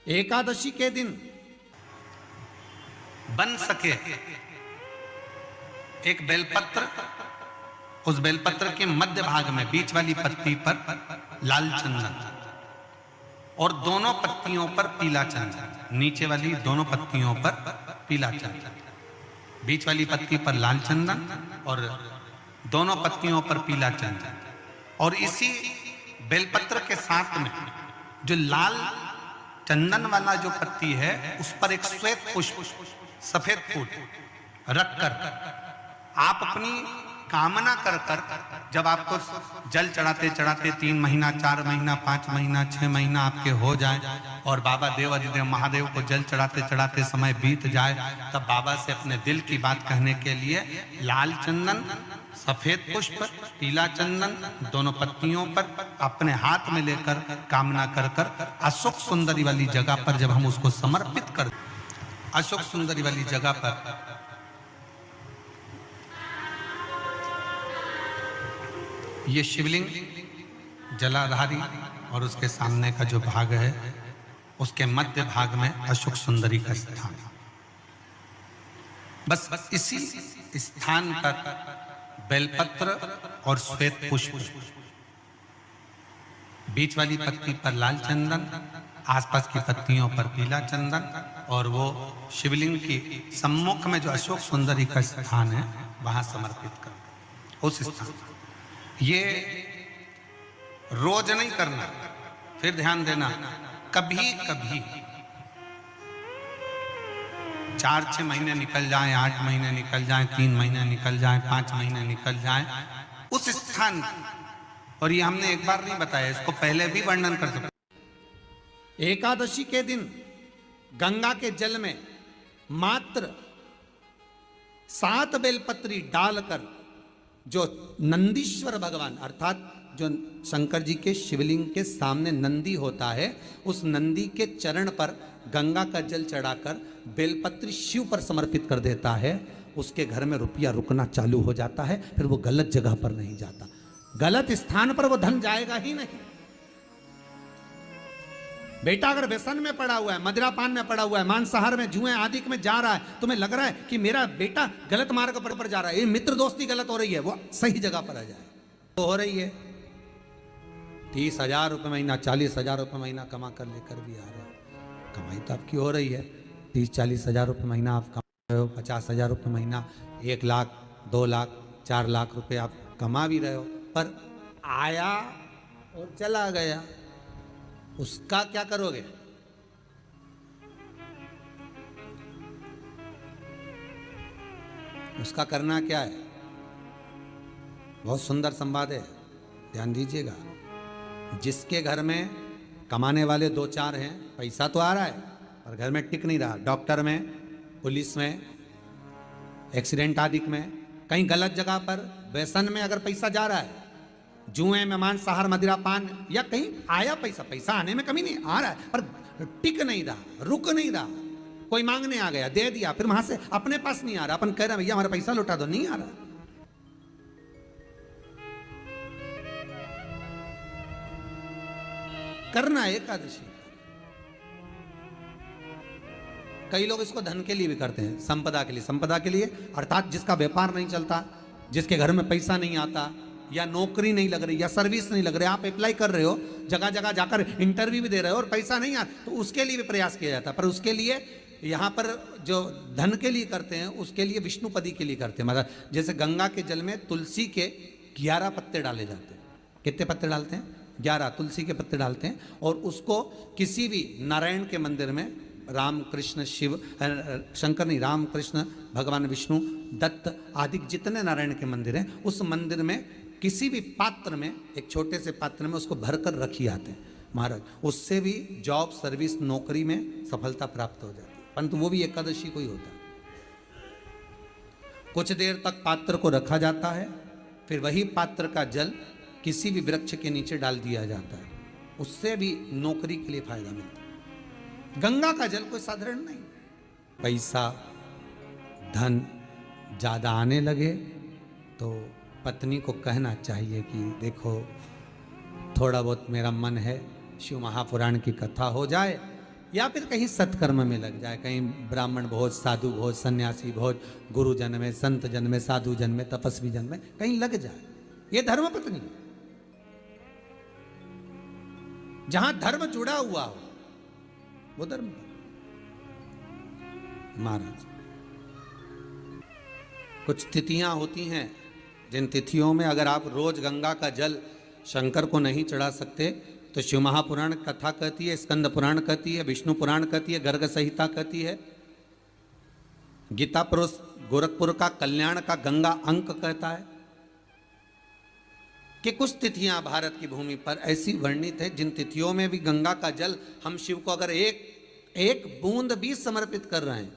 एकादशी के दिन बन सके एक बेलपत्र, उस बेलपत्र के मध्य भाग में बीच वाली पत्ती पर लाल चंदन और दोनों पत्तियों पर पीला चंदन, नीचे वाली दोनों पत्तियों पर पीला चंदन, बीच वाली पत्ती पर लाल चंदन और दोनों पत्तियों पर पीला चंदन। और इसी बेलपत्र के साथ में जो लाल चंदन वाला जो पत्ती है उस पर एक श्वेत पुष्प, सफेद फूल रखकर आप अपनी कामना कर कर, जब आपको जल चढ़ाते चढ़ाते 3 महीना, 4 महीना, 5 महीना, 6 महीना आपके हो जाए और बाबा देव अधिदेव महादेव को जल चढ़ाते चढ़ाते समय बीत जाए, तब बाबा से अपने दिल की बात कहने के लिए लाल चंदन, सफेद पुष्प, पीला चंदन दोनों पत्तियों पर अपने हाथ में लेकर कामना कर कर अशोक सुंदरी वाली जगह पर जब हम उसको समर्पित कर, अशोक सुंदरी वाली जगह पर ये शिवलिंग जलाधारी और उसके सामने का जो भाग है उसके मध्य भाग में अशोक सुंदरी का स्थान। बस इसी स्थान पर बेलपत्र और श्वेत पुष्प, बीच वाली पत्ती पर लाल चंदन, आसपास की पत्तियों पर पीला चंदन और वो शिवलिंग की सम्मुख में जो अशोक सुंदरी का स्थान है वहां समर्पित कर। उस स्थान ये रोज नहीं करना, फिर ध्यान देना, कभी कभी 4-6 महीने निकल जाएं, 8 महीने निकल जाएं, 3 महीने निकल जाएं, 5 महीने निकल जाएं उस स्थान, और ये हमने एक बार नहीं बताया, इसको पहले भी वर्णन कर सकते। एकादशी के दिन गंगा के जल में मात्र 7 बेलपत्री डालकर जो नंदीश्वर भगवान अर्थात जो शंकर जी के शिवलिंग के सामने नंदी होता है, उस नंदी के चरण पर गंगा का जल चढ़ाकर बेलपत्री शिव पर समर्पित कर देता है, उसके घर में रुपया रुकना चालू हो जाता है। फिर वो गलत जगह पर नहीं जाता, गलत स्थान पर वो धन जाएगा ही नहीं। बेटा अगर व्यसन में पड़ा हुआ है, मदिरा पान में पड़ा हुआ है, मांसाहार में, जुए आदि में जा रहा है, तुम्हें लग रहा है कि मेरा बेटा गलत मार्ग पर जा रहा है, ये मित्र दोस्ती गलत हो रही है, वो सही जगह पर आ जाए। तो हो रही है 30,000 रुपये महीना, 40,000 रुपये महीना कमा कर लेकर भी आ रहा है, कमाई तो आपकी हो रही है। 30-40 हज़ार रुपये महीना आप कमा रहे हो, 50,000 रुपये महीना, 1 लाख, 2 लाख, 4 लाख रुपये आप कमा भी रहे हो, पर आया और चला गया, उसका क्या करोगे? उसका करना क्या है? बहुत सुंदर संवाद है, ध्यान दीजिएगा। जिसके घर में कमाने वाले 2-4 हैं, पैसा तो आ रहा है पर घर में टिक नहीं रहा, डॉक्टर में, पुलिस में, एक्सीडेंट आदि में, कहीं गलत जगह पर व्यसन में अगर पैसा जा रहा है, जुए में, मांसाहार, मदिरा पान, या कहीं आया पैसा, पैसा आने में कमी नहीं, आ रहा है पर टिक नहीं रहा, रुक नहीं रहा, कोई मांगने आ गया, दे दिया, फिर वहां से अपने पास नहीं आ रहा, अपन कह रहे भैया हमारा पैसा लौटा दो, नहीं आ रहा। करना है एकादशी। कई लोग इसको धन के लिए भी करते हैं, संपदा के लिए, संपदा के लिए अर्थात जिसका व्यापार नहीं चलता, जिसके घर में पैसा नहीं आता, या नौकरी नहीं लग रही, या सर्विस नहीं लग रही, आप अप्लाई कर रहे हो, जगह जगह जाकर इंटरव्यू भी दे रहे हो और पैसा नहीं आता, तो उसके लिए भी प्रयास किया जाता है। पर उसके लिए यहाँ पर जो धन के लिए करते हैं, उसके लिए विष्णुपदी के लिए करते हैं। मतलब जैसे गंगा के जल में तुलसी के 11 पत्ते डाले जाते हैं। कितने पत्ते डालते हैं? 11 तुलसी के पत्ते डालते हैं, और उसको किसी भी नारायण के मंदिर में, राम कृष्ण शिव, शंकर नहीं, राम कृष्ण भगवान विष्णु, दत्त आदि जितने नारायण के मंदिर हैं, उस मंदिर में किसी भी पात्र में, एक छोटे से पात्र में उसको भरकर रखी आते हैं महाराज, उससे भी जॉब, सर्विस, नौकरी में सफलता प्राप्त हो जाती है। परंतु वो भी एकादशी को ही होता है। कुछ देर तक पात्र को रखा जाता है, फिर वही पात्र का जल किसी भी वृक्ष के नीचे डाल दिया जाता है, उससे भी नौकरी के लिए फायदा मिलता है। गंगा का जल कोई साधारण नहीं। पैसा, धन ज्यादा आने लगे तो पत्नी को कहना चाहिए कि देखो थोड़ा बहुत मेरा मन है, शिव महापुराण की कथा हो जाए या फिर कहीं सत्कर्म में लग जाए, कहीं ब्राह्मण भोज, साधु भोज, सन्यासी भोज, गुरु जन में, संत जन में, साधु जन में, तपस्वी जन में कहीं लग जाए। ये धर्म पत्नी, जहां धर्म जुड़ा हुआ हो वो धर्म। महाराज कुछ तिथियां होती हैं, जिन तिथियों में अगर आप रोज गंगा का जल शंकर को नहीं चढ़ा सकते तो शिव महापुराण कथा कहती है, स्कंद पुराण कहती है, विष्णु पुराण कहती है, गर्ग संहिता कहती है, गीता पुरुष गोरखपुर का कल्याण का गंगा अंक कहता है कि कुछ तिथियां भारत की भूमि पर ऐसी वर्णित है जिन तिथियों में भी गंगा का जल हम शिव को अगर एक बूंद भी समर्पित कर रहे हैं,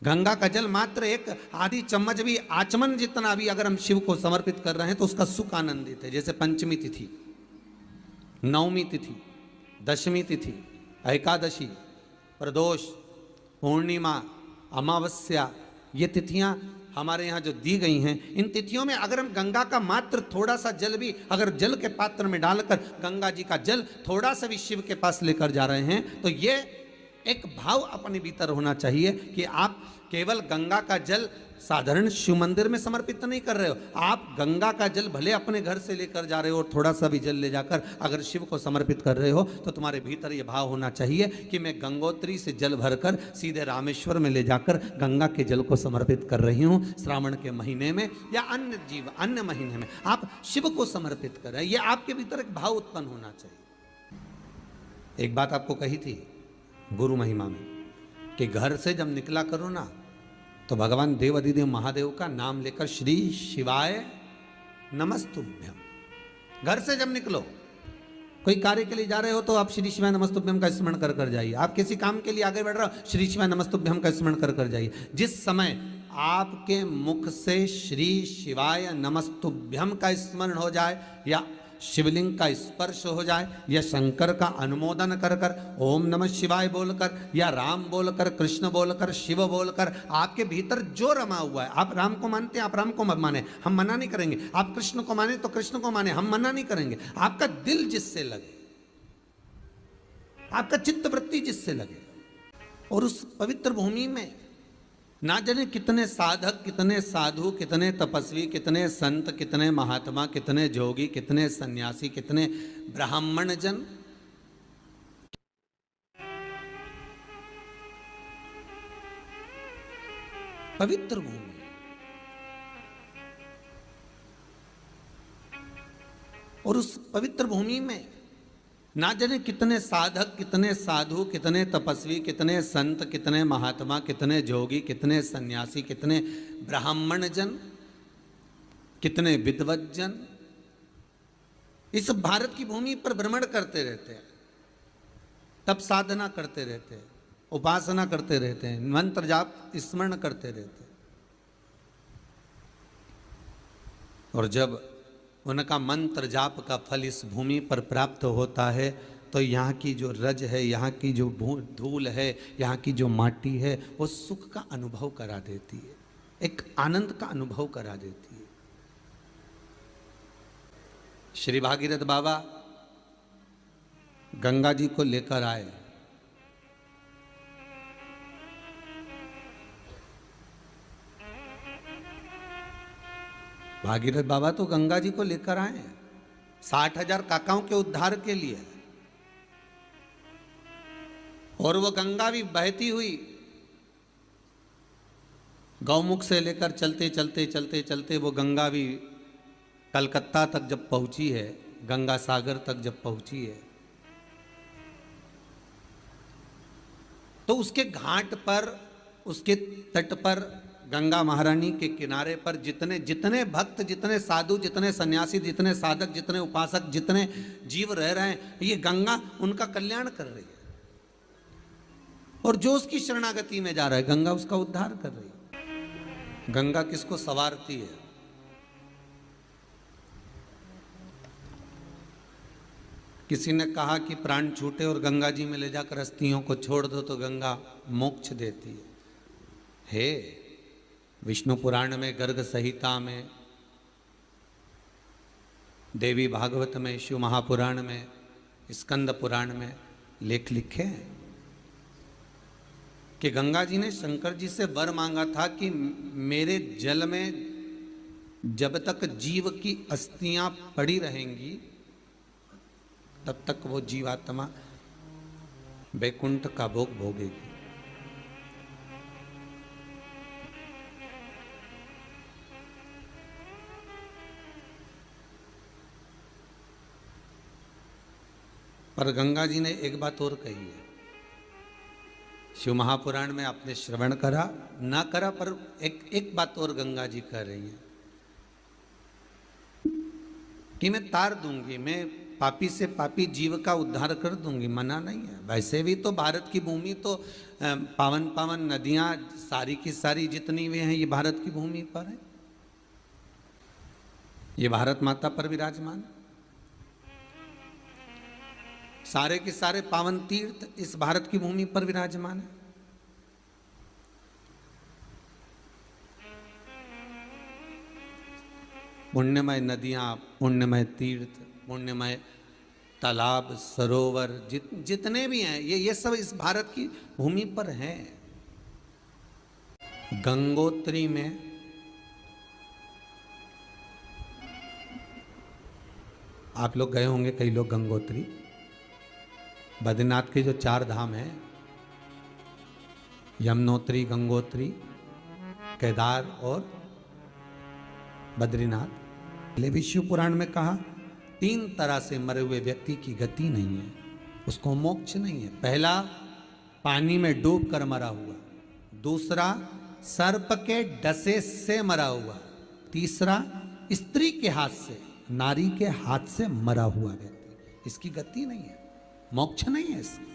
गंगा का जल मात्र एक आधी चम्मच भी, आचमन जितना भी अगर हम शिव को समर्पित कर रहे हैं तो उसका सुख आनंदित है। जैसे पंचमी तिथि, नवमी तिथि, दशमी तिथि, एकादशी, प्रदोष, पूर्णिमा, अमावस्या, ये तिथियां हमारे यहाँ जो दी गई हैं, इन तिथियों में अगर हम गंगा का मात्र थोड़ा सा जल भी अगर जल के पात्र में डालकर गंगा जी का जल थोड़ा सा भी शिव के पास लेकर जा रहे हैं तो ये एक भाव अपने भीतर होना चाहिए कि आप केवल गंगा का जल साधारण शिव मंदिर में समर्पित नहीं कर रहे हो, आप गंगा का जल भले अपने घर से लेकर जा रहे हो और थोड़ा सा भी जल ले जाकर अगर शिव को समर्पित कर रहे हो तो तुम्हारे भीतर ये भाव होना चाहिए कि मैं गंगोत्री से जल भरकर सीधे रामेश्वर में ले जाकर गंगा के जल को समर्पित कर रही हूँ। श्रावण के महीने में या अन्य महीने में आप शिव को समर्पित कर रहे हैं, ये आपके भीतर एक भाव उत्पन्न होना चाहिए। एक बात आपको कही थी गुरु महिमा में कि घर से जब निकला करो ना तो भगवान देव अधिदेव महादेव का नाम लेकर श्री शिवाय नमस्तुभ्यम। घर से जब निकलो, कोई कार्य के लिए जा रहे हो तो आप श्री शिवाय नमस्तुभ्यम का स्मरण कर कर जाइए। आप किसी काम के लिए आगे बढ़ रहे हो, श्री शिवाय नमस्तुभ्यम का स्मरण कर कर जाइए। जिस समय आपके मुख से श्री शिवाय नमस्तुभ्यम का स्मरण हो जाए या शिवलिंग का स्पर्श हो जाए या शंकर का अनुमोदन कर कर ओम नमः शिवाय बोलकर या राम बोलकर, कृष्ण बोलकर, शिव बोलकर, आपके भीतर जो रमा हुआ है, आप राम को मानते हैं आप राम को माने, हम मना नहीं करेंगे। आप कृष्ण को माने तो कृष्ण को माने, हम मना नहीं करेंगे। आपका दिल जिससे लगे, आपका चित्त वृत्ति जिससे लगे, और उस पवित्र भूमि में ना जाने कितने साधक, कितने साधु, कितने तपस्वी, कितने संत, कितने महात्मा, कितने जोगी, कितने सन्यासी, कितने ब्राह्मण जन पवित्र भूमि, और उस पवित्र भूमि में ना जाने कितने साधक, कितने साधु, कितने तपस्वी, कितने संत, कितने महात्मा, कितने जोगी, कितने सन्यासी, कितने ब्राह्मण जन, कितने विद्वत जन इस भारत की भूमि पर भ्रमण करते रहते हैं, तप साधना करते रहते हैं, उपासना करते रहते हैं, मंत्र जाप स्मरण करते रहते हैं। और जब उनका मंत्र जाप का फल इस भूमि पर प्राप्त होता है तो यहाँ की जो रज है, यहाँ की जो धूल है, यहाँ की जो माटी है, वो सुख का अनुभव करा देती है, एक आनंद का अनुभव करा देती है। श्री भागीरथ बाबा गंगा जी को लेकर आए। भागीरथ बाबा तो गंगा जी को लेकर आए 60,000 काकाओं के उद्धार के लिए, और वो गंगा भी बहती हुई गौमुख से लेकर चलते चलते चलते चलते वो गंगा भी कलकत्ता तक जब पहुंची है, गंगा सागर तक जब पहुंची है, तो उसके घाट पर, उसके तट पर, गंगा महारानी के किनारे पर जितने जितने भक्त, जितने साधु, जितने सन्यासी, जितने साधक, जितने उपासक, जितने जीव रह रहे हैं, ये गंगा उनका कल्याण कर रही है। और जो उसकी शरणागति में जा रहा है, गंगा उसका उद्धार कर रही है। गंगा किसको संवारती है? किसी ने कहा कि प्राण छूटे और गंगा जी में ले जाकर अस्थियों को छोड़ दो तो गंगा मोक्ष देती है। विष्णु पुराण में, गर्ग संहिता में, देवी भागवत में, शिव महापुराण में, स्कंद पुराण में लेख लिखे हैं कि गंगा जी ने शंकर जी से वर मांगा था कि मेरे जल में जब तक जीव की अस्थियां पड़ी रहेंगी तब तक वो जीवात्मा वैकुंठ का भोग भोगेगी। पर गंगा जी ने एक बात और कही है, शिव महापुराण में आपने श्रवण करा ना करा, पर एक बात और गंगा जी कह रही हैं कि मैं तार दूंगी, मैं पापी से पापी जीव का उद्धार कर दूंगी, मना नहीं है। वैसे भी तो भारत की भूमि तो पावन पावन नदियां सारी की सारी जितनी भी हैं ये भारत की भूमि पर है, ये भारत माता पर विराजमान है। सारे के सारे पावन तीर्थ इस भारत की भूमि पर विराजमान है। पुण्यमय नदियां, पुण्यमय तीर्थ, पुण्यमय तालाब, सरोवर जितने भी हैं ये सब इस भारत की भूमि पर हैं। गंगोत्री में आप लोग गए होंगे, कई लोग गंगोत्री, बद्रीनाथ के जो 4 धाम हैं, यमुनोत्री, गंगोत्री, केदार और बद्रीनाथ। विष्णु पुराण में कहा 3 तरह से मरे हुए व्यक्ति की गति नहीं है, उसको मोक्ष नहीं है। पहला पानी में डूब कर मरा हुआ, दूसरा सर्प के डसे से मरा हुआ, तीसरा स्त्री के हाथ से, नारी के हाथ से मरा हुआ व्यक्ति, इसकी गति नहीं है, मोक्ष नहीं है इसकी।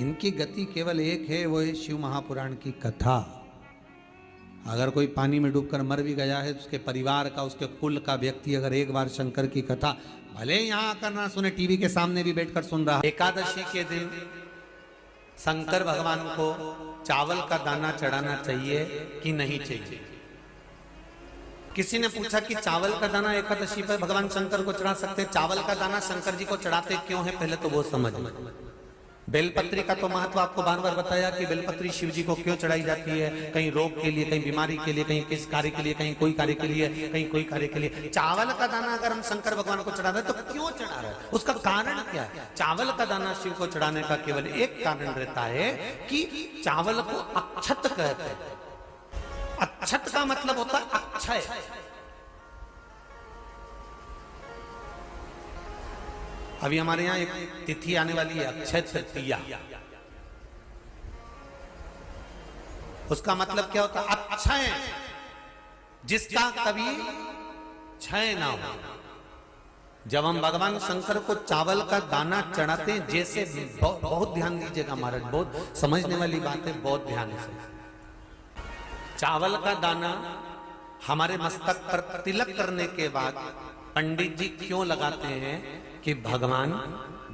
इनकी गति केवल एक है, वो है शिव महापुराण की कथा। अगर कोई पानी में डूबकर मर भी गया है, उसके परिवार का, उसके कुल का व्यक्ति अगर एक बार शंकर की कथा भले यहां आकर ना सुने, टीवी के सामने भी बैठकर सुन रहा है। एकादशी के दिन शंकर भगवान को चावल का दाना चढ़ाना चाहिए कि नहीं चाहिए? किसी ने पूछा कि चावल का दाना एकादशी पर भगवान शंकर को चढ़ा सकते हैं, चावल का दाना शंकर जी को चढ़ाते क्यों है, पहले तो वो समझ। बेलपत्री का तो महत्व आपको बार बार बताया कि बेलपत्री शिव जी को क्यों चढ़ाई जाती है, कहीं रोग के लिए, कहीं बीमारी के लिए, कहीं किस कार्य के लिए, कहीं कोई कार्य के लिए, कहीं कोई कार्य के लिए। चावल का दाना अगर हम शंकर भगवान को चढ़ा रहे हैं तो क्यों चढ़ा रहे हैं, उसका कारण क्या है? चावल का दाना शिव को चढ़ाने का केवल एक कारण रहता है कि चावल को अक्षत कहते हैं। अक्षत का मतलब होता है अक्षय। अभी हमारे यहाँ एक तिथि आने वाली है, अक्षय तृतीया। उसका मतलब क्या होता है? अक्षय, जिसका कभी क्षय ना हो। जब हम भगवान शंकर को चावल का दाना चढ़ाते हैं, जैसे बहुत ध्यान दीजिएगा महाराज, बहुत समझने वाली बात है, बहुत ध्यान से। चावल का दाना हमारे मस्तक पर तिलक करने के बाद पंडित जी क्यों लगाते हैं कि भगवान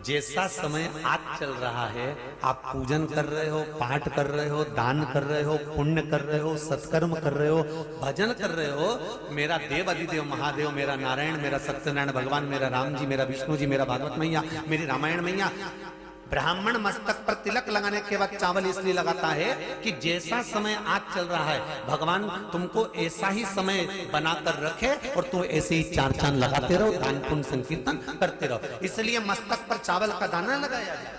जैसा समय आज चल रहा है, आप पूजन कर रहे हो, पाठ कर रहे हो, दान कर रहे हो, पुण्य कर रहे हो, सत्कर्म कर रहे हो, भजन कर रहे हो, मेरा देव अधिदेव महादेव, मेरा नारायण, मेरा सत्यनारायण भगवान, मेरा राम जी, मेरा विष्णु जी, मेरा भागवत मैया, मेरी रामायण मैया, ब्राह्मण मस्तक पर तिलक लगाने के बाद चावल इसलिए लगाता है कि जैसा समय आज चल रहा है, भगवान तुमको ऐसा ही समय बनाकर रखे और तुम ऐसे ही 4 चांद लगाते रहो, दान पुण्य संकीर्तन करते रहो। इसलिए मस्तक पर चावल का दाना लगाया जाए।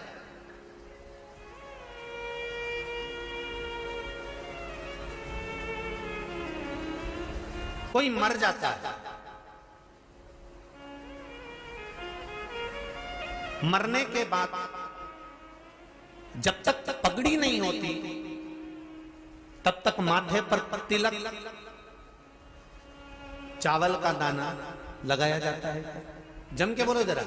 कोई मर जाता है, मरने के बाद जब तक पगड़ी नहीं होती तब तक माथे पर तिलक, चावल का दाना लगाया जाता है। जम के बोलो जरा,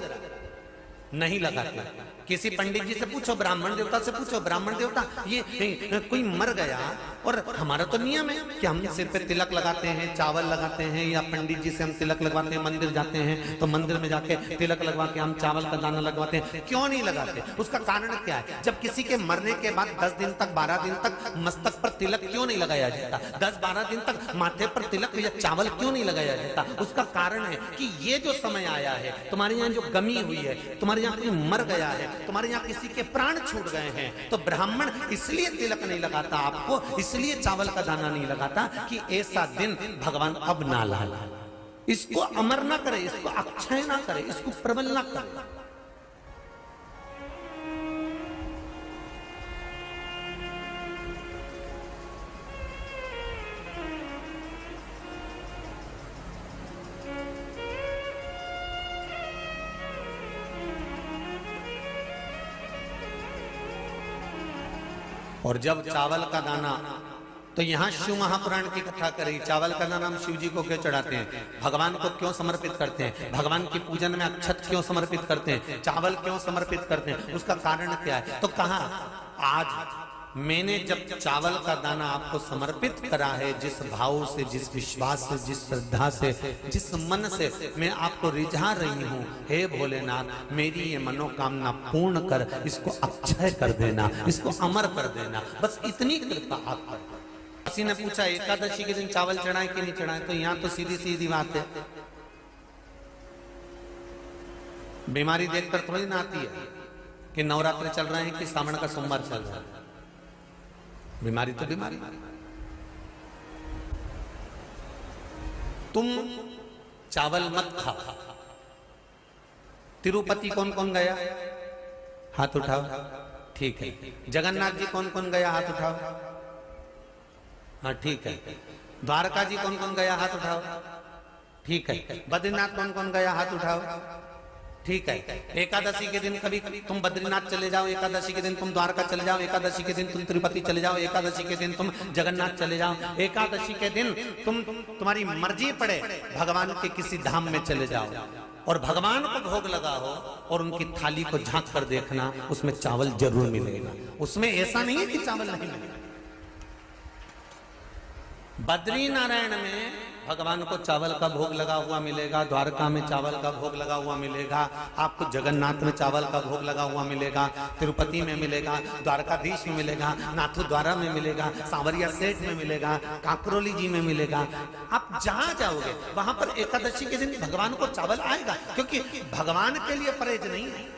नहीं लगाते। किसी पंडित जी से पूछो, ब्राह्मण देवता से पूछो, ब्राह्मण देवता ये कोई मर गया, और हमारा तो नियम है कि हम सिर पे तिलक लगाते हैं, चावल लगाते हैं, या पंडित जी से हम तिलक लगवाते हैं, मंदिर जाते हैं तो मंदिर में जाके तिलक लगवा के हम चावल का दाना लगवाते हैं। क्यों नहीं लगाते? उसका कारण क्या है? जब किसी के मरने के बाद 10 दिन तक, 12 दिन तक मस्तक पर तिलक क्यों नहीं लगाया जाता? 10-12 दिन तक माथे पर तिलक या चावल क्यों नहीं लगाया जाता? उसका कारण है कि ये जो समय आया है, तुम्हारे यहाँ जो गमी हुई है, तुम्हारे यहाँ कोई मर गया है, तुम्हारे यहाँ किसी के प्राण छूट गए हैं, तो ब्राह्मण इसलिए तिलक नहीं लगाता आपको, इसलिए चावल का दाना नहीं लगाता कि ऐसा दिन भगवान अब ना लाए, इसको अमर ना करे, इसको अक्षय ना करे, इसको प्रबल ना करे। और जब चावल का दाना, तो यहां शिव महापुराण की कथा करी, चावल का दाना हम शिव जी को क्यों चढ़ाते हैं, भगवान को क्यों समर्पित करते हैं, भगवान की पूजन में अक्षत क्यों समर्पित करते हैं, चावल क्यों समर्पित करते हैं, उसका कारण क्या है। तो कहा आज मैंने जब चावल का दाना आपको समर्पित करा है, जिस भाव से, जिस विश्वास से, जिस श्रद्धा से, जिस मन से मैं आपको रिझा रही हूं, हे भोलेनाथ मेरी ये मनोकामना पूर्ण कर, इसको अक्षय कर देना, इसको अमर कर देना, बस इतनी कृपा आप कर। किसी ने पूछा एकादशी के दिन चावल चढ़ाए कि नहीं चढ़ाए, तो यहां तो सीधी सीधी बात है, बीमारी देखकर थोड़ी ना आती है कि नवरात्र चल रहे हैं कि सावन का सोमवार चल रहा है, बीमारी तो बीमारी। तुम चावल मत खाओ। तिरुपति कौन कौन गया, हाथ उठाओ, ठीक है। जगन्नाथ जी कौन कौन गया, हाथ उठाओ, हाँ ठीक है। द्वारका जी कौन कौन गया, हाथ उठाओ, ठीक है। बद्रीनाथ कौन कौन गया, हाथ उठाओ, ठीक है। एकादशी के दिन कभी तुम बद्रीनाथ चले जाओ, एकादशी के दिन तुम द्वारका चले जाओ, एकादशी के दिन तुम तिरुपति चले जाओ, एकादशी के दिन तुम जगन्नाथ चले जाओ, एकादशी के दिन तुम्हारी मर्जी पड़े भगवान के किसी धाम में चले जाओ और भगवान को भोग लगाओ और उनकी थाली को झांक कर देखना, उसमें चावल जरूर मिलेगा, उसमें ऐसा नहीं है कि चावल नहीं मिलेगा। बद्री नारायण में भगवान को चावल का भोग लगा हुआ मिलेगा, द्वारका में चावल का भोग लगा हुआ मिलेगा, आपको जगन्नाथ में चावल का भोग लगा हुआ मिलेगा, तिरुपति में मिलेगा, द्वारकाधीश में मिलेगा, नाथद्वारा में मिलेगा, सांवरिया सेठ में मिलेगा, काकरोली जी में मिलेगा। आप जहां जाओगे वहां पर एकादशी के दिन भगवान को चावल आएगा, क्योंकि भगवान के लिए परहेज नहीं है।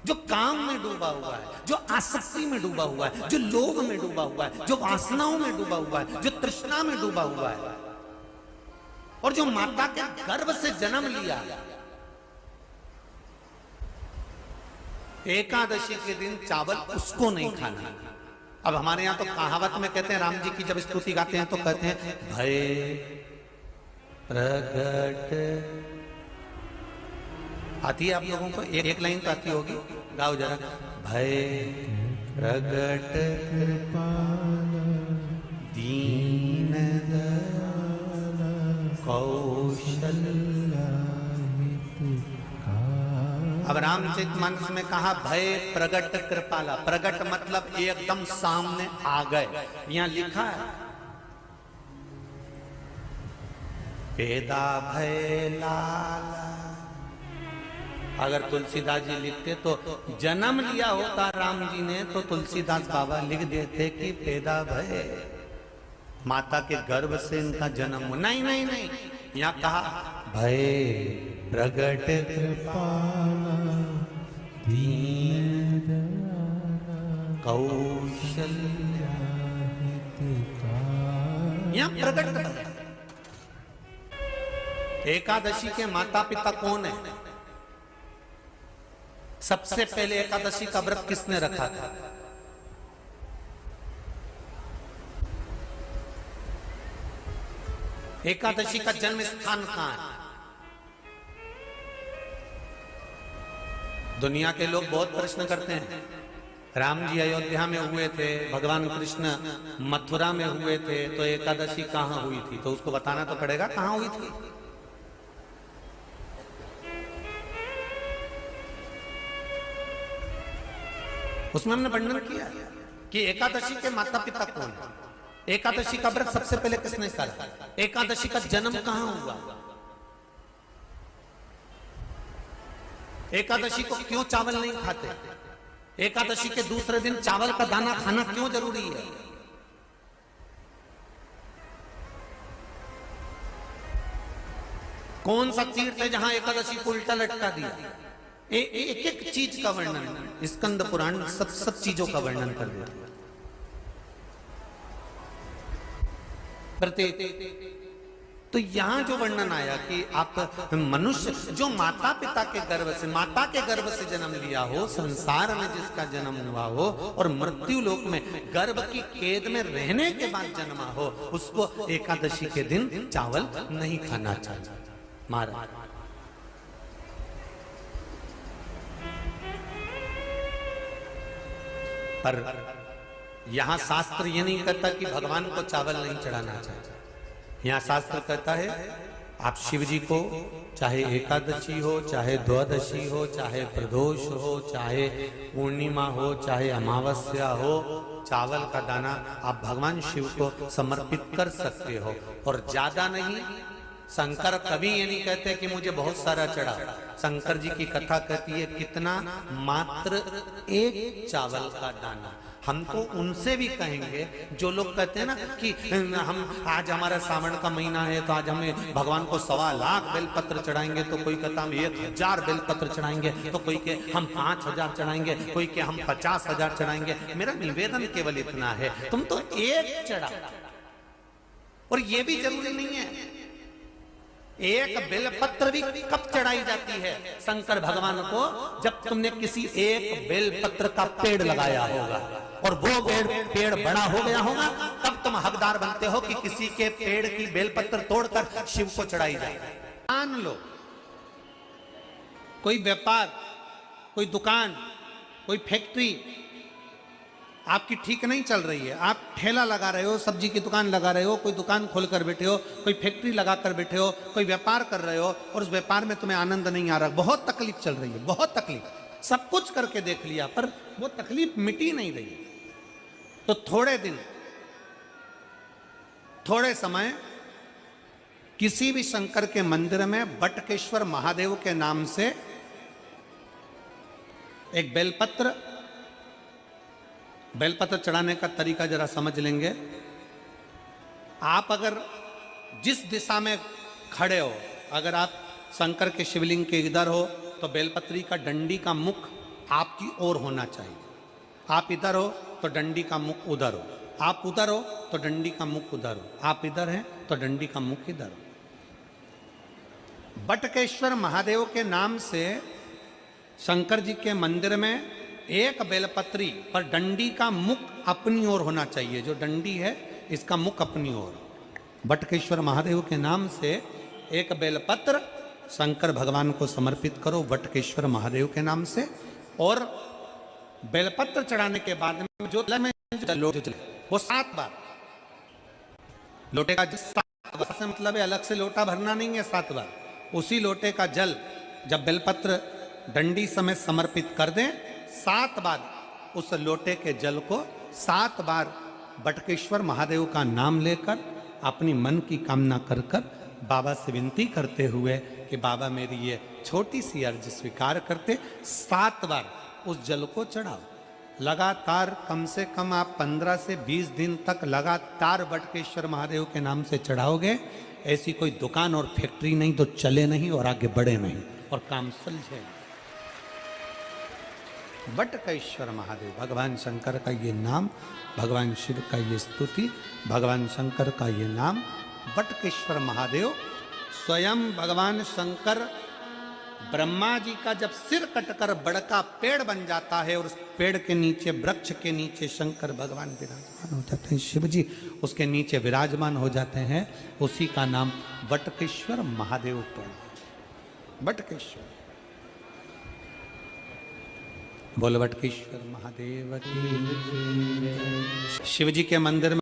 जो काम में डूबा हुआ है, जो आसक्ति में डूबा हुआ है, जो लोभ में डूबा हुआ है, जो वासनाओं में डूबा हुआ है, जो तृष्णा में डूबा हुआ है, और जो माता के गर्भ से जन्म लिया, एकादशी के दिन चावल उसको नहीं खाना। अब हमारे यहां तो कहावत में कहते हैं, राम जी की जब स्तुति गाते हैं तो कहते हैं भय प्रगट, आती है आप लोगों को, एक लाइन तो आती होगी, गाओ जरा। भय प्रगट दीन कौशल्या। अब रामचरितमानस में कहा भय प्रगट कृपाला, प्रगट मतलब एकदम सामने आ गए। यहां लिखा है पेदा भय लाला। अगर तुलसीदास जी लिखते तो जन्म लिया होता राम जी ने, तो तुलसीदास बाबा लिख देते कि पैदा भय, माता के गर्भ से इनका जन्म। नहीं नहीं नहीं, यहाँ कहा भय प्रगट कृपाला दीन कौशल्या। यहाँ प्रगट। एकादशी के माता पिता कौन है? सबसे पहले एकादशी का व्रत किसने रखा था? एकादशी का जन्म स्थान कहां है? दुनिया के लोग बहुत प्रश्न करते हैं, राम जी अयोध्या में हुए थे, भगवान कृष्ण मथुरा में हुए थे, तो एकादशी कहां हुई थी? तो उसको बताना तो पड़ेगा कहां हुई थी। उसमें हमने वर्णन किया कि एकादशी के माता पिता कौन है, एकादशी का व्रत सबसे पहले किसने करा, एकादशी का जन्म कहां हुआ, एकादशी को क्यों चावल नहीं खाते, एकादशी के दूसरे दिन चावल का दाना खाना क्यों जरूरी है। कौन सा तीर्थ है जहां एकादशी को उल्टा लटका दिया? एक एक चीज का वर्णन स्कंद पुराण सब चीजों का वर्णन कर देते हैं। प्रत्येक तो यहां जो वर्णन आया कि आप मनुष्य जो माता पिता के गर्भ से, माता के गर्भ से जन्म लिया हो, संसार में जिसका जन्म हुआ हो और मृत्यु लोक में गर्भ की कैद में रहने के बाद जन्मा हो, उसको एकादशी के दिन चावल नहीं खाना चाहिए। महाराज पर यहां शास्त्र ये नहीं कहता कि भगवान को चावल नहीं चढ़ाना चाहिए। यहाँ शास्त्र कहता है आप शिव जी को चाहे एकादशी हो, चाहे द्वादशी हो, चाहे प्रदोष हो, चाहे पूर्णिमा हो, चाहे अमावस्या हो, चावल का दाना आप भगवान शिव को समर्पित कर सकते हो। और ज्यादा नहीं, शंकर कभी ये नहीं कहते कि मुझे बहुत सारा चढ़ा। शंकर जी की कथा कहती है कितना, मात्र एक चावल का दाना। हम तो उनसे भी कहेंगे जो लोग कहते हैं ना कि हम आज हमारा सावन का महीना है तो आज हमें भगवान को 1.25 लाख बेलपत्र चढ़ाएंगे, तो कोई कहता हम 1000 बेलपत्र चढ़ाएंगे, तो कोई के हम 5000 चढ़ाएंगे, कोई के हम 50,000 चढ़ाएंगे। मेरा निवेदन केवल इतना है, तुम तो एक चढ़ा। और ये भी जरूरी नहीं है एक बेलपत्र भी कब चढ़ाई जाती है शंकर भगवान को, जब तुमने किसी एक बेलपत्र का पेड़ लगाया होगा और वो पेड़ बड़ा हो गया होगा, तब तुम हकदार बनते हो कि किसी के पेड़ की बेलपत्र तोड़कर शिव को चढ़ाई जाए। मान लो कोई व्यापार, कोई दुकान, कोई फैक्ट्री आपकी ठीक नहीं चल रही है, आप ठेला लगा रहे हो, सब्जी की दुकान लगा रहे हो, कोई दुकान खोल कर बैठे हो, कोई फैक्ट्री लगा कर बैठे हो, कोई व्यापार कर रहे हो और उस व्यापार में तुम्हें आनंद नहीं आ रहा, बहुत तकलीफ चल रही है, बहुत तकलीफ, सब कुछ करके देख लिया पर वो तकलीफ मिटी नहीं रही। तो थोड़े दिन, थोड़े समय किसी भी शंकर के मंदिर में बटकेश्वर महादेव के नाम से एक बेलपत्र चढ़ाने का तरीका जरा समझ लेंगे। आप अगर जिस दिशा में खड़े हो, अगर आप शंकर के शिवलिंग के इधर हो तो बेलपत्री का डंडी का मुख आपकी ओर होना चाहिए। आप इधर हो तो डंडी का मुख उधर हो, आप उधर हो तो डंडी का मुख उधर हो, आप इधर हैं तो डंडी का मुख इधर हो। बटकेश्वर महादेव के नाम से शंकर जी के मंदिर में एक बेलपत्री पर डंडी का मुख अपनी ओर होना चाहिए। जो डंडी है इसका मुख अपनी ओर। बटकेश्वर महादेव के नाम से एक बेलपत्र शंकर भगवान को समर्पित करो बटकेश्वर महादेव के नाम से। और बेलपत्र चढ़ाने के बाद में जो लोटे वो 7 बार, लोटे का 7 बार से मतलब है अलग से लोटा भरना नहीं है, 7 बार उसी लोटे का जल जब बेलपत्र डंडी समेत समर्पित कर दें, 7 बार उस लोटे के जल को 7 बार बटकेश्वर महादेव का नाम लेकर अपनी मन की कामना कर कर बाबा से विनती करते हुए कि बाबा मेरी ये छोटी सी अर्ज स्वीकार करते, 7 बार उस जल को चढ़ाओ। लगातार कम से कम आप 15 से 20 दिन तक लगातार बटकेश्वर महादेव के नाम से चढ़ाओगे। ऐसी कोई दुकान और फैक्ट्री नहीं तो चले नहीं और आगे बढ़े नहीं और काम सुलझे। बटकेश्वर महादेव, भगवान शंकर का ये नाम, भगवान शिव का ये स्तुति, भगवान शंकर का ये नाम बटकेश्वर महादेव। स्वयं भगवान शंकर ब्रह्मा जी का जब सिर कटकर बड़का पेड़ बन जाता है और उस पेड़ के नीचे, वृक्ष के नीचे शंकर भगवान विराजमान हो जाते हैं, शिव जी उसके नीचे विराजमान हो जाते हैं, उसी का नाम बटकेश्वर महादेव पड़ा। बटकेश्वर, बोल बटकेश्वर महादेव की। शिव जी के मंदिर में